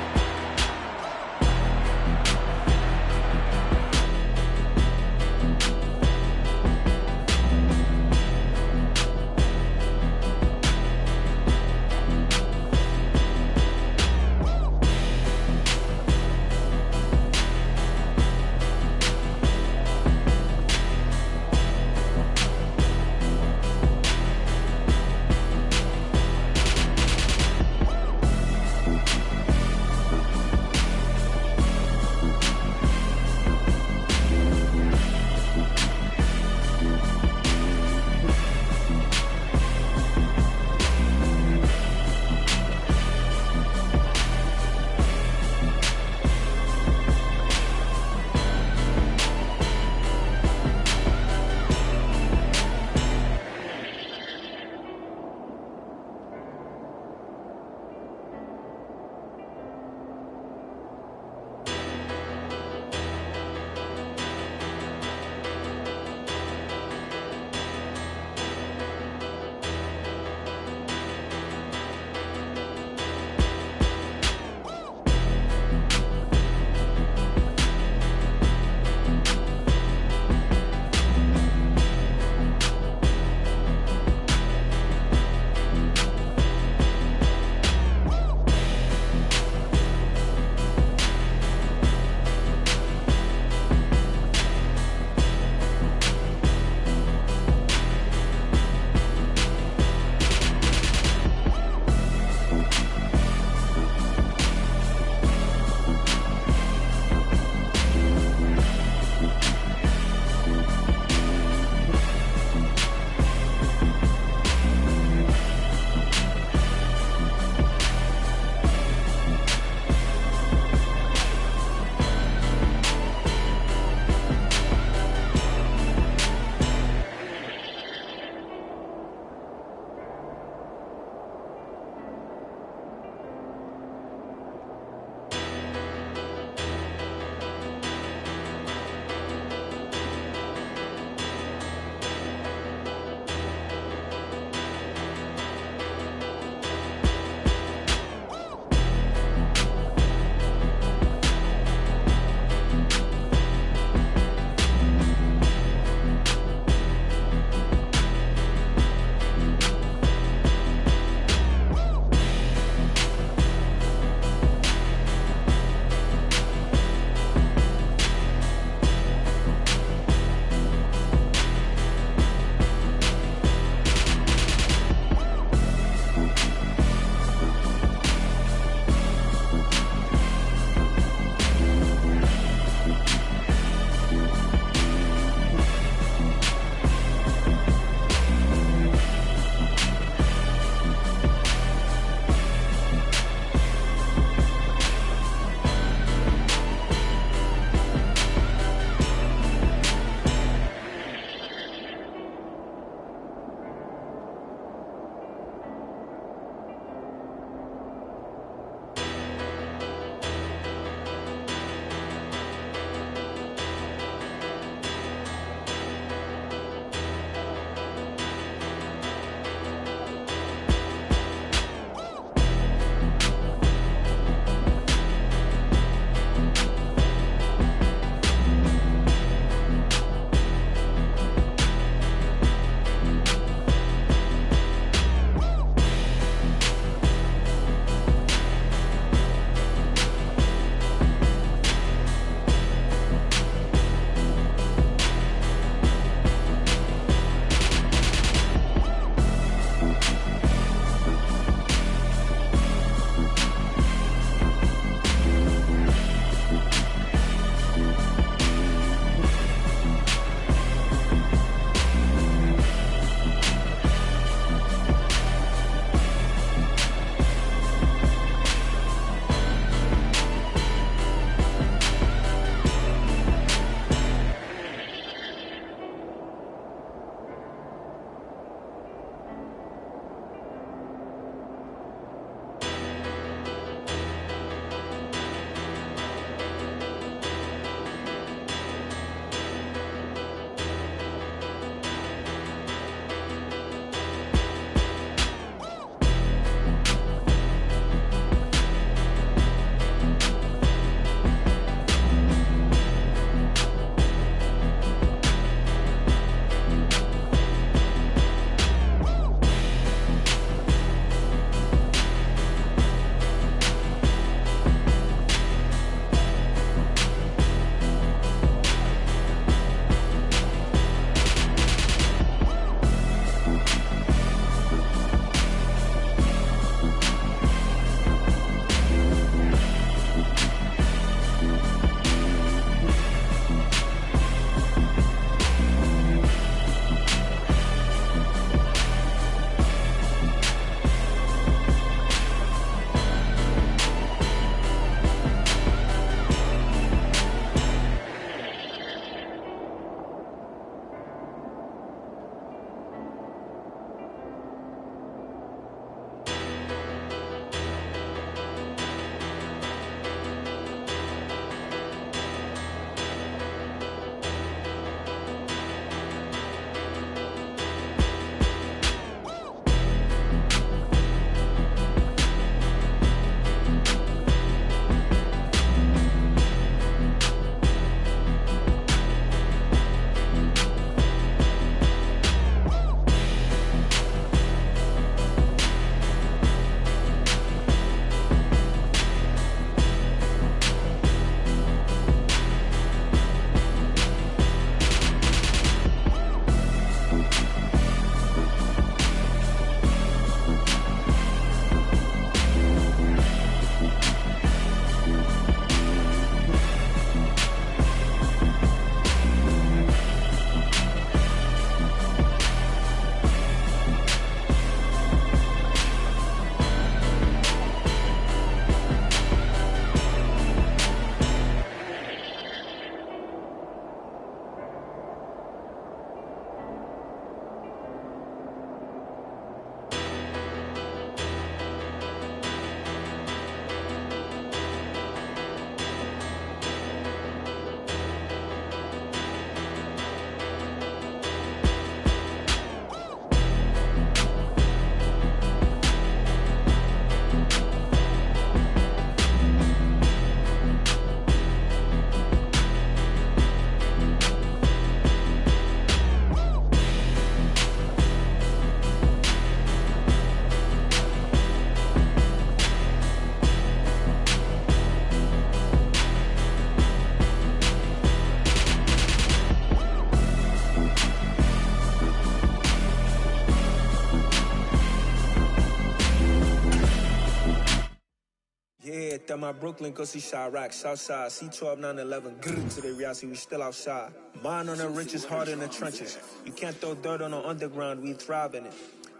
Yeah, that my Brooklyn, go see Chirac, Southside, C12, 911, grrr, to the reality, we still outside. Mine on the richest, heart in the trenches. You can't throw dirt on the underground, we thrive in it.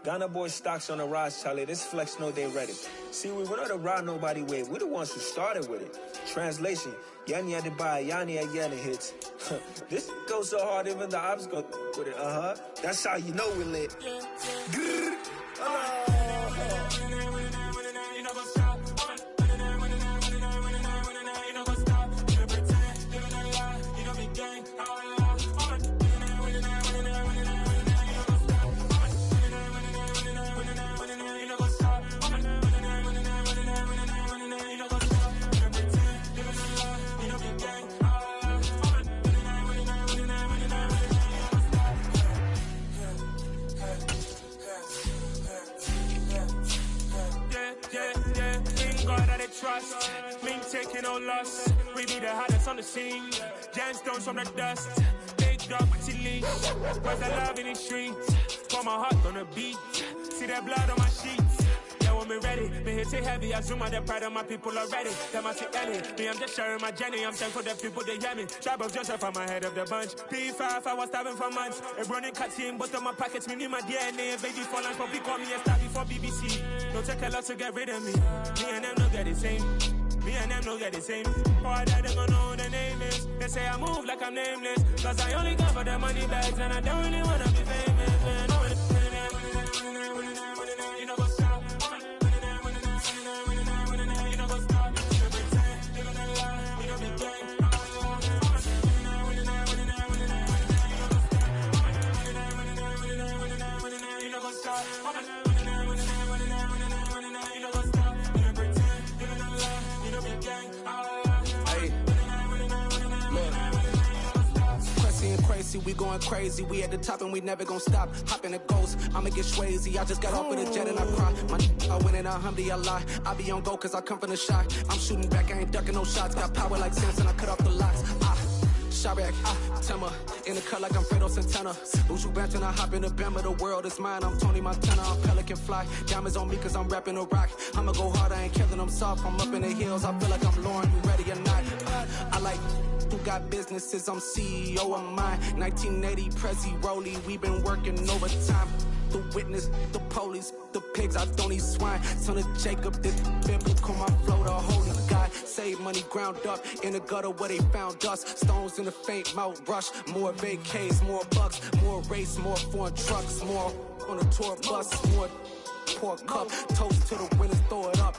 Ghana boys stocks on the rise, Charlie, this flex know they ready. See, we not to ride nobody with, we the ones who started with it. Translation, Yanni had to buy, Yanni had Yanni hits. This goes so hard, even the ops go with it, That's how you know we lit. Grrr, trust, me taking no loss. We be the hottest on the scene. Gemstones from the dust. Big dog with leash. Where's the love in the streets? Pour my heart on the beat. See that blood on my sheets. Yeah, when me ready, me hit it heavy. I zoom out the pride of my people already. Them I see Ellie. Me, I'm just sharing my journey. I'm thankful for the people they hear me. Tribe of Joseph, I'm ahead of the bunch. P5, I was starving for months. A running cut in both of my pockets. Me need my DNA. Baby for lunch, but call me a star before BBC. Don't take a lot to get rid of me. Me and them don't get the same. Me and them don't get the same. All that they gonna know the name is. They say I move like I'm nameless. Cause I only got for the money bags and I don't really wanna be famous, man. You know what's up? You know what's up? You pretend, living a lie. You know the game. You know what's up? Crazy, we going crazy. We at the top and we never gonna stop. Hop in the ghost, I'ma get swayzy. I just got off with a jet and I cry. I win in a Humvee, I lie. I be on go cause I come from the shot. I'm shooting back, I ain't ducking no shots. Got power like Samson, I cut off the locks. Chirac, Tema, in the cut like I'm Fredo Santana. Uju Banton, I hop in the Bama, the world is mine. I'm Tony Montana, I'm Pelican Fly. Diamonds on me cause I'm rapping a rock. I'ma go hard, I ain't killing them soft. I'm up in the hills, I feel like I'm Lauren, you ready or not? I like who got businesses, I'm CEO of mine. 1980, Prezi Rolly, we been working overtime. The witness, the police, the pigs, I don't eat swine. Son of Jacob, this biblical, my flow, the holy God. Save money ground up in the gutter where they found us. Stones in the faint mouth rush. More vacays, more bucks, more race, more foreign trucks, more on a tour bus, more poor cup. Toast to the winners, throw it up.